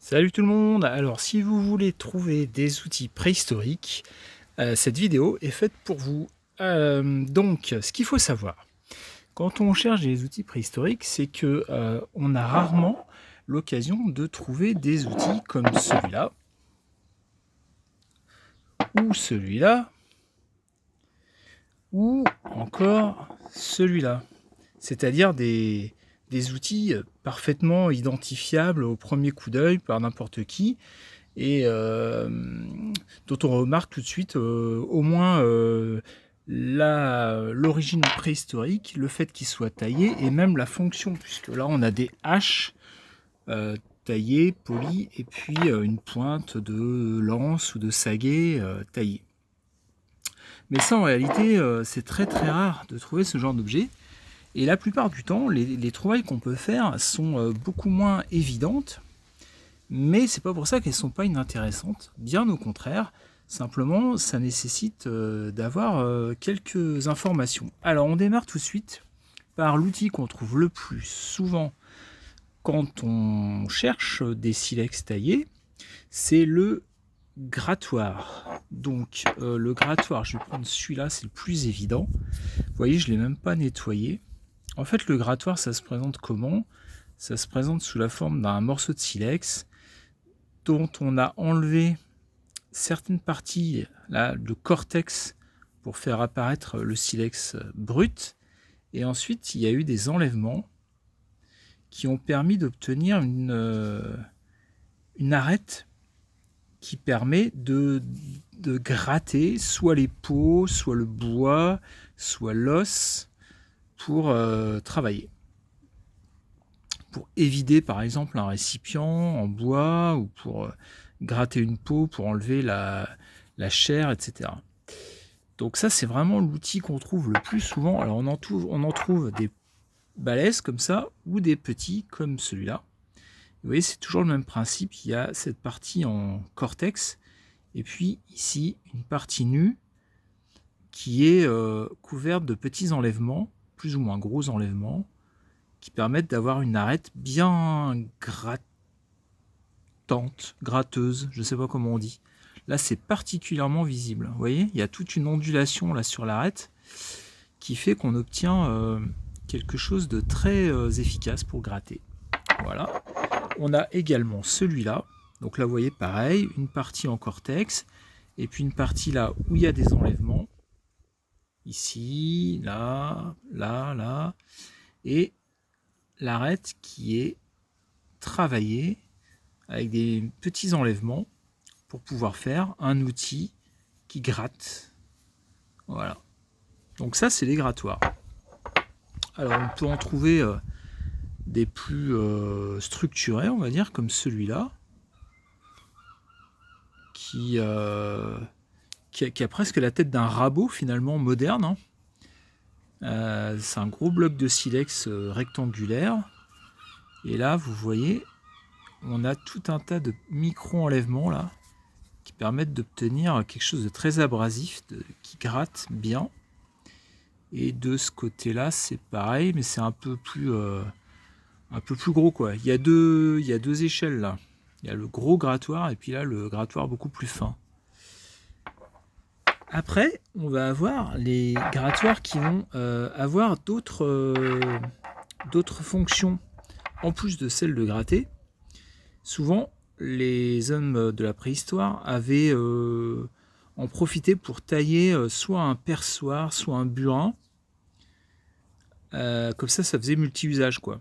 Salut tout le monde! Alors si vous voulez trouver des outils préhistoriques, cette vidéo est faite pour vous. Donc ce qu'il faut savoir, quand on cherche des outils préhistoriques, c'est que, on a rarement l'occasion de trouver des outils comme celui-là ou celui-là ou encore celui-là. C'est-à-dire des outils, parfaitement identifiables au premier coup d'œil par n'importe qui et dont on remarque tout de suite au moins l'origine préhistorique, le fait qu'il soit taillé et même la fonction, puisque là on a des haches taillées, polies, et puis une pointe de lance ou de saguet taillée. Mais ça en réalité c'est très rare de trouver ce genre d'objet. Et la plupart du temps, les trouvailles qu'on peut faire sont beaucoup moins évidentes. Mais c'est pas pour ça qu'elles sont pas inintéressantes, bien au contraire. Simplement, ça nécessite d'avoir quelques informations. Alors, on démarre tout de suite par l'outil qu'on trouve le plus souvent quand on cherche des silex taillés, c'est le grattoir. Donc, le grattoir, je vais prendre celui-là, c'est le plus évident. Vous voyez, je ne l'ai même pas nettoyé. En fait, le grattoir, ça se présente comment? Ça se présente sous la forme d'un morceau de silex dont on a enlevé certaines parties, là, le cortex, pour faire apparaître le silex brut. Et ensuite, il y a eu des enlèvements qui ont permis d'obtenir une arête qui permet de gratter soit les peaux, soit le bois, soit l'os pour travailler. Pour évider par exemple un récipient en bois ou pour gratter une peau, pour enlever la chair, etc. Donc ça c'est vraiment l'outil qu'on trouve le plus souvent. Alors on en trouve des balèzes comme ça ou des petits comme celui-là. Vous voyez, c'est toujours le même principe. Il y a cette partie en cortex et puis ici une partie nue qui est couverte de petits enlèvements, plus ou moins gros enlèvements, qui permettent d'avoir une arête bien gratteuse, je ne sais pas comment on dit. Là, c'est particulièrement visible. Vous voyez, il y a toute une ondulation là sur l'arête qui fait qu'on obtient quelque chose de très efficace pour gratter. Voilà. On a également celui-là. Donc là, vous voyez, pareil, une partie en cortex et puis une partie là où il y a des enlèvements. Ici, là, là, là. Et l'arête qui est travaillée avec des petits enlèvements pour pouvoir faire un outil qui gratte. Voilà. Donc ça, c'est les grattoirs. Alors, on peut en trouver des plus structurés, on va dire, comme celui-là, qui a presque la tête d'un rabot, finalement, moderne. Hein. C'est un gros bloc de silex rectangulaire. Et là, vous voyez, on a tout un tas de micro-enlèvements là qui permettent d'obtenir quelque chose de très abrasif, qui gratte bien. Et de ce côté-là, c'est pareil, mais c'est un peu plus gros quoi. Il y a deux échelles là. Il y a le gros grattoir et puis là le grattoir beaucoup plus fin. Après, on va avoir les grattoirs qui vont avoir d'autres fonctions en plus de celle de gratter. Souvent, les hommes de la préhistoire avaient en profité pour tailler soit un perçoir, soit un burin. Comme ça faisait multi-usage, quoi.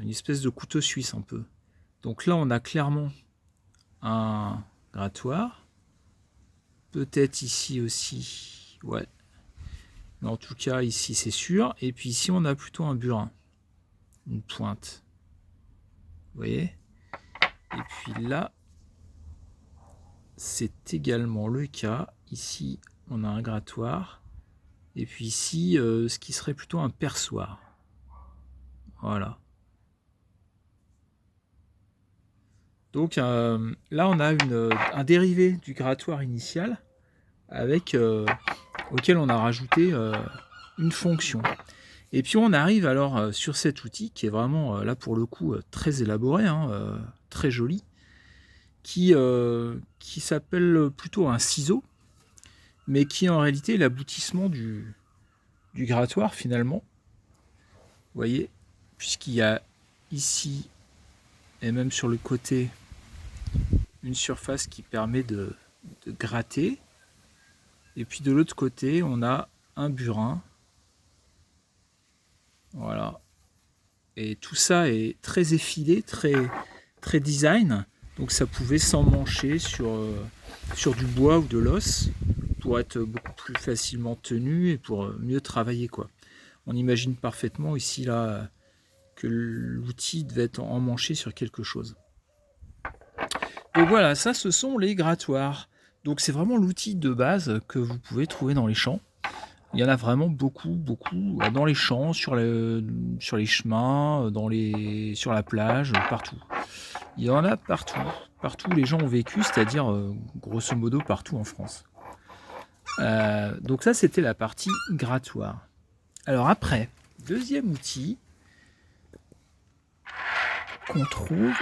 Une espèce de couteau suisse un peu. Donc là, on a clairement un grattoir. Peut-être ici aussi, ouais. Mais en tout cas, ici, c'est sûr. Et puis ici, on a plutôt un burin. Une pointe. Vous voyez ? Et puis là, c'est également le cas. Ici, on a un grattoir. Et puis ici, ce qui serait plutôt un perçoir. Voilà. Donc là, on a un dérivé du grattoir initial avec auquel on a rajouté une fonction. Et puis on arrive sur cet outil qui est vraiment là pour le coup très élaboré, hein, très joli. qui s'appelle plutôt un ciseau, mais qui est en réalité l'aboutissement du grattoir finalement. Vous voyez, puisqu'il y a ici, et même sur le côté, une surface qui permet de gratter. Et puis de l'autre côté, on a un burin. Voilà. Et tout ça est très effilé, très design. Donc ça pouvait s'emmancher sur du bois ou de l'os pour être beaucoup plus facilement tenu et pour mieux travailler, quoi. On imagine parfaitement ici là que l'outil devait être emmanché sur quelque chose. Donc voilà, ça ce sont les grattoirs. Donc c'est vraiment l'outil de base que vous pouvez trouver dans les champs. Il y en a vraiment beaucoup dans les champs, sur les chemins, sur la plage, partout. Il y en a partout où les gens ont vécu, c'est-à-dire grosso modo partout en France. Donc ça c'était la partie grattoir. Alors après, deuxième outil qu'on trouve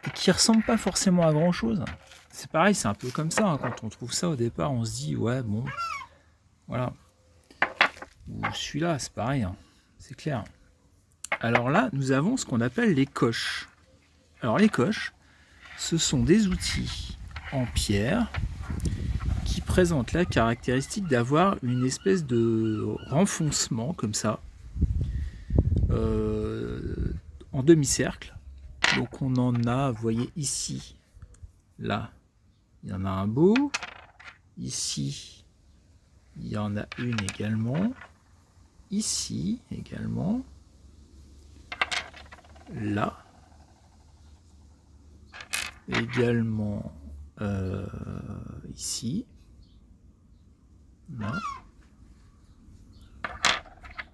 et qui ressemble pas forcément à grand chose. C'est pareil, c'est un peu comme ça, hein, quand on trouve ça au départ, on se dit ouais bon, voilà. Ou celui-là, c'est pareil, hein, c'est clair. Alors là, nous avons ce qu'on appelle les coches. Alors les coches, ce sont des outils en pierre qui présentent la caractéristique d'avoir une espèce de renfoncement comme ça, en demi-cercle. Donc on en a, vous voyez ici, là, il y en a un beau. Ici, il y en a une également. Ici également. Là. Également ici. Là.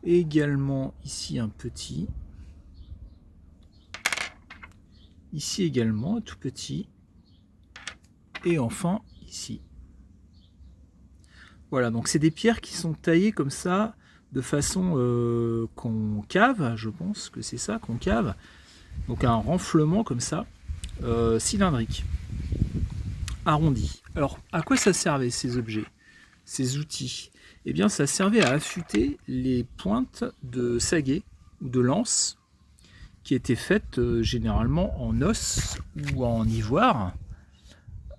Également ici un petit. Ici également un tout petit. Et enfin ici. Voilà, donc c'est des pierres qui sont taillées comme ça, de façon concave, je pense que c'est ça, concave. Donc un renflement comme ça, cylindrique, arrondi. Alors à quoi ça servait ces objets, ces outils? Eh bien ça servait à affûter les pointes de saguet ou de lance qui étaient faites généralement en os ou en ivoire.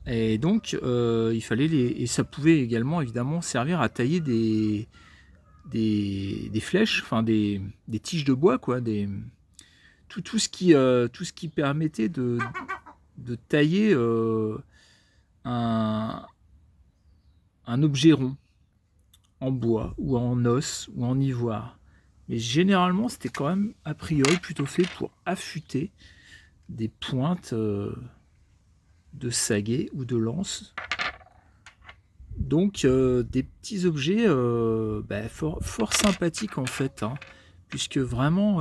Et donc il fallait et ça pouvait également évidemment servir à tailler des flèches, enfin des tiges de bois, quoi, tout ce qui permettait de tailler un objet rond en bois ou en os ou en ivoire. Mais généralement c'était quand même a priori plutôt fait pour affûter des pointes de saguet ou de lance. Donc des petits objets fort sympathiques en fait, hein, puisque vraiment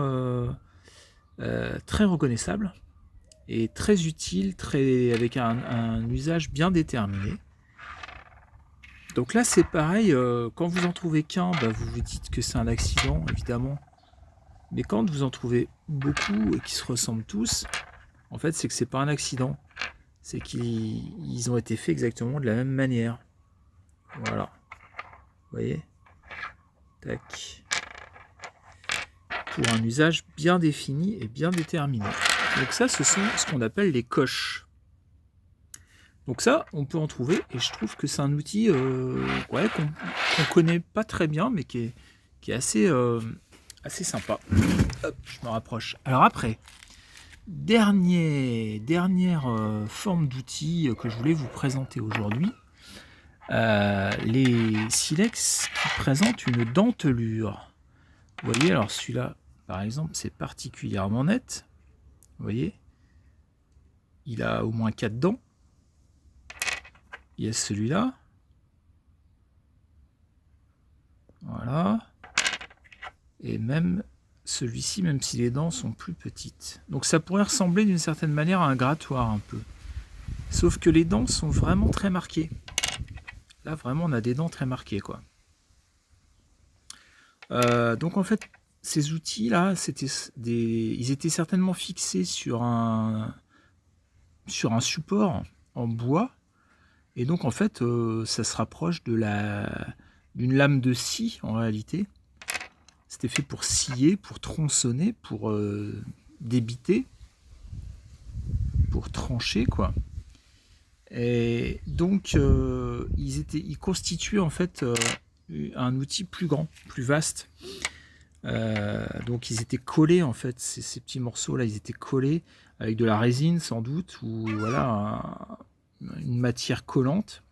très reconnaissables et très utiles, avec un usage bien déterminé. Donc là c'est pareil, quand vous en trouvez qu'un, vous vous dites que c'est un accident évidemment, mais quand vous en trouvez beaucoup et qui se ressemblent tous, en fait c'est que c'est pas un accident, c'est qu'ils ont été faits exactement de la même manière. Voilà, vous voyez, tac, pour un usage bien défini et bien déterminé. Donc ça, ce sont ce qu'on appelle les coches. Donc ça, on peut en trouver, et je trouve que c'est un outil qu'on connaît pas très bien, mais qui est assez sympa. Hop, je me rapproche. Alors après, dernière forme d'outil que je voulais vous présenter aujourd'hui, les silex qui présentent une dentelure. Vous voyez, alors celui-là, par exemple, c'est particulièrement net. Vous voyez, il a au moins 4 dents. Il y a celui-là. Voilà. Et même celui-ci, même si les dents sont plus petites. Donc ça pourrait ressembler d'une certaine manière à un grattoir un peu. Sauf que les dents sont vraiment très marquées. Là, vraiment, on a des dents très marquées, quoi. Donc en fait, ces outils-là, ils étaient certainement fixés sur un support en bois. Et donc en fait, ça se rapproche d'une lame de scie en réalité. C'était fait pour scier, pour tronçonner, pour débiter, pour trancher quoi. Et donc ils constituaient en fait un outil plus grand, plus vaste. Donc ils étaient collés en fait, ces petits morceaux là, ils étaient collés avec de la résine sans doute, ou voilà une matière collante.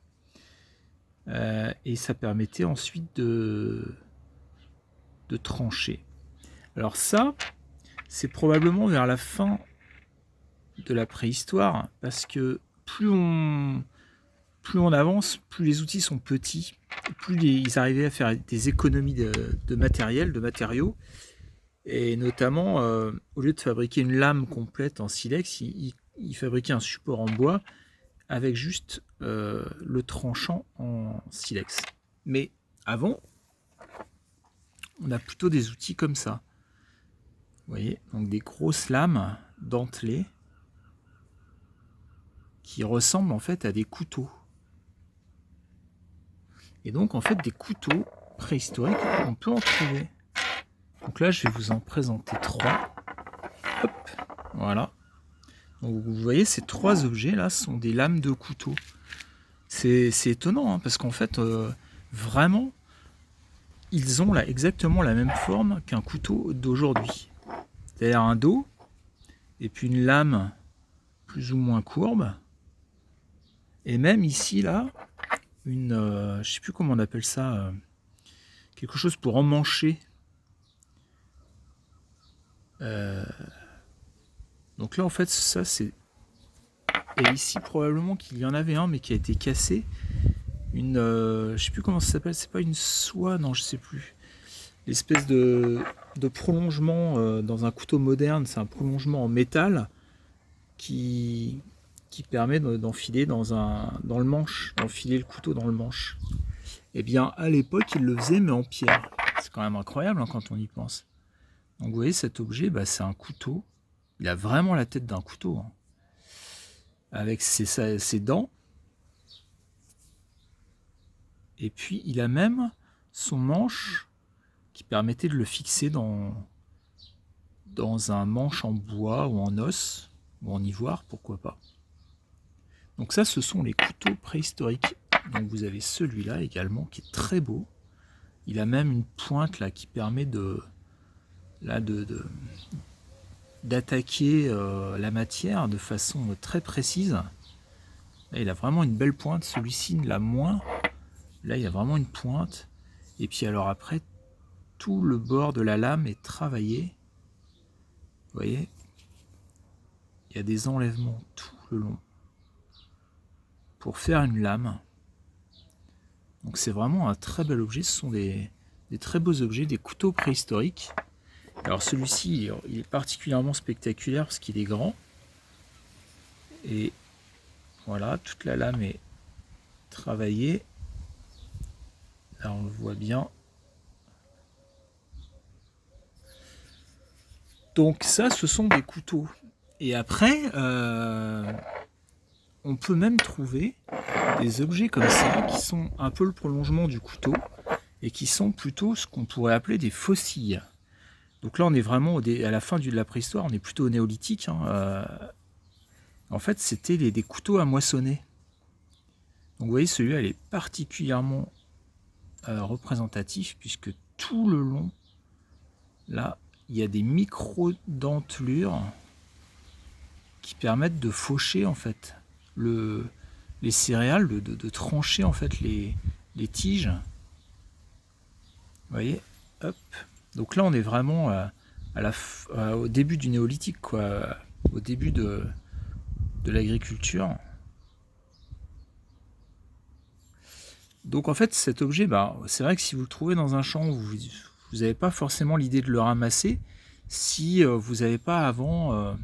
Et ça permettait ensuite de trancher. Alors ça, c'est probablement vers la fin de la préhistoire, parce que plus on avance, plus les outils sont petits, plus ils arrivaient à faire des économies de matériel, de matériaux, et notamment, au lieu de fabriquer une lame complète en silex, ils fabriquaient un support en bois avec juste le tranchant en silex. Mais avant, on a plutôt des outils comme ça. Vous voyez, donc des grosses lames dentelées qui ressemblent en fait à des couteaux. Et donc en fait des couteaux préhistoriques, on peut en trouver. Donc là je vais vous en présenter 3. Hop, voilà. Donc vous voyez ces 3 objets là sont des lames de couteau. C'est étonnant hein, parce qu'en fait vraiment ils ont exactement la même forme qu'un couteau d'aujourd'hui. C'est-à-dire un dos et puis une lame plus ou moins courbe. Et même ici là, je sais plus comment on appelle ça, quelque chose pour emmancher. Donc là en fait ça c'est, et ici probablement qu'il y en avait un mais qui a été cassé. Je sais plus comment ça s'appelle, c'est pas une soie, non je sais plus. L'espèce de prolongement dans un couteau moderne, c'est un prolongement en métal qui permet d'enfiler dans le manche, d'enfiler le couteau dans le manche. Et bien à l'époque ils le faisaient mais en pierre. C'est quand même incroyable hein, quand on y pense. Donc vous voyez cet objet, c'est un couteau. Il a vraiment la tête d'un couteau. Hein. Avec ses dents. Et puis il a même son manche qui permettait de le fixer dans un manche en bois ou en os ou en ivoire, pourquoi pas. Donc ça, ce sont les couteaux préhistoriques. Donc vous avez celui-là également qui est très beau. Il a même une pointe là qui permet d'attaquer la matière de façon très précise. Là, il a vraiment une belle pointe. Celui-ci ne l'a moins. Là, il a vraiment une pointe. Et puis alors après, tout le bord de la lame est travaillé. Vous voyez, il y a des enlèvements tout le long pour faire une lame. Donc c'est vraiment un très bel objet. Ce sont des très beaux objets, des couteaux préhistoriques. Alors celui-ci, il est particulièrement spectaculaire parce qu'il est grand. Et voilà, toute la lame est travaillée. Là on le voit bien. Donc ça, ce sont des couteaux. Et après, on peut même trouver des objets comme ça qui sont un peu le prolongement du couteau et qui sont plutôt ce qu'on pourrait appeler des fossiles. Donc là, on est vraiment à la fin de la préhistoire, on est plutôt au néolithique. Hein. En fait, c'était des couteaux à moissonner. Donc vous voyez, celui-là, il est particulièrement représentatif puisque tout le long, là, il y a des micro-dentelures qui permettent de faucher en fait les céréales, de trancher en fait les tiges. Vous voyez, hop. Donc là, on est vraiment au début du néolithique, quoi, au début de l'agriculture. Donc en fait, cet objet, c'est vrai que si vous le trouvez dans un champ, vous n'avez pas forcément l'idée de le ramasser si vous n'avez pas avant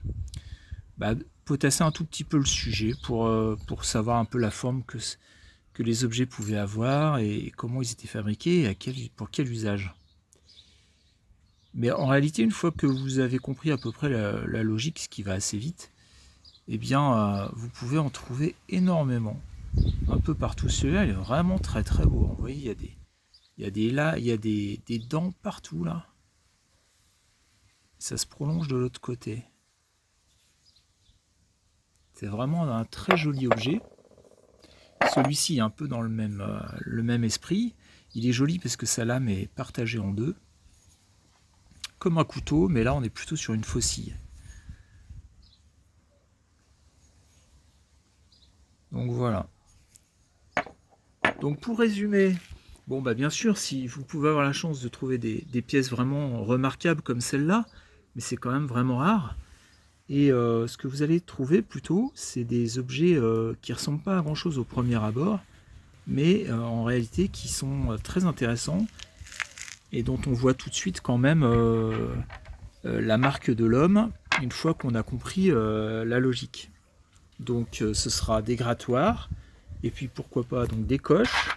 potasser un tout petit peu le sujet pour savoir un peu la forme que les objets pouvaient avoir et comment ils étaient fabriqués et pour quel usage. Mais en réalité, une fois que vous avez compris à peu près la logique, ce qui va assez vite, eh bien, vous pouvez en trouver énormément. Un peu partout. Celui-là, il est vraiment très très beau. Vous voyez, il y a des dents partout là. Ça se prolonge de l'autre côté. C'est vraiment un très joli objet. Celui-ci est un peu dans le même esprit. Il est joli parce que sa lame est partagée en deux. Comme un couteau, mais là on est plutôt sur une faucille. Donc voilà. Donc pour résumer, bon bah bien sûr, si vous pouvez avoir la chance de trouver des pièces vraiment remarquables comme celle-là, mais c'est quand même vraiment rare. Et ce que vous allez trouver plutôt, c'est des objets qui ne ressemblent pas à grand chose au premier abord, mais en réalité qui sont très intéressants et dont on voit tout de suite quand même la marque de l'homme une fois qu'on a compris la logique. Donc ce sera des grattoirs, et puis pourquoi pas donc des coches,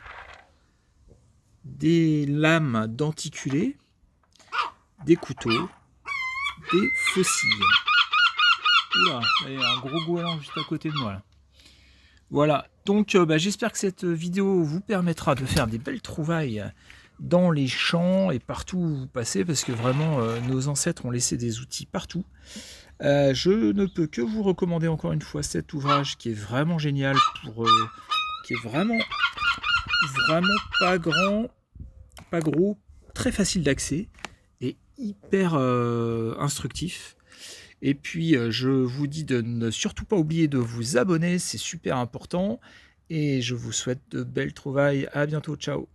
des lames denticulées, des couteaux, des faucilles. Oula, il y a un gros goéland juste à côté de moi là. Voilà, donc j'espère que cette vidéo vous permettra de faire des belles trouvailles dans les champs et partout où vous passez, parce que vraiment nos ancêtres ont laissé des outils partout. Je ne peux que vous recommander encore une fois cet ouvrage qui est vraiment génial, qui est vraiment pas grand, pas gros, très facile d'accès et hyper instructif. Et puis je vous dis de ne surtout pas oublier de vous abonner, c'est super important. Et je vous souhaite de belles trouvailles. À bientôt, ciao.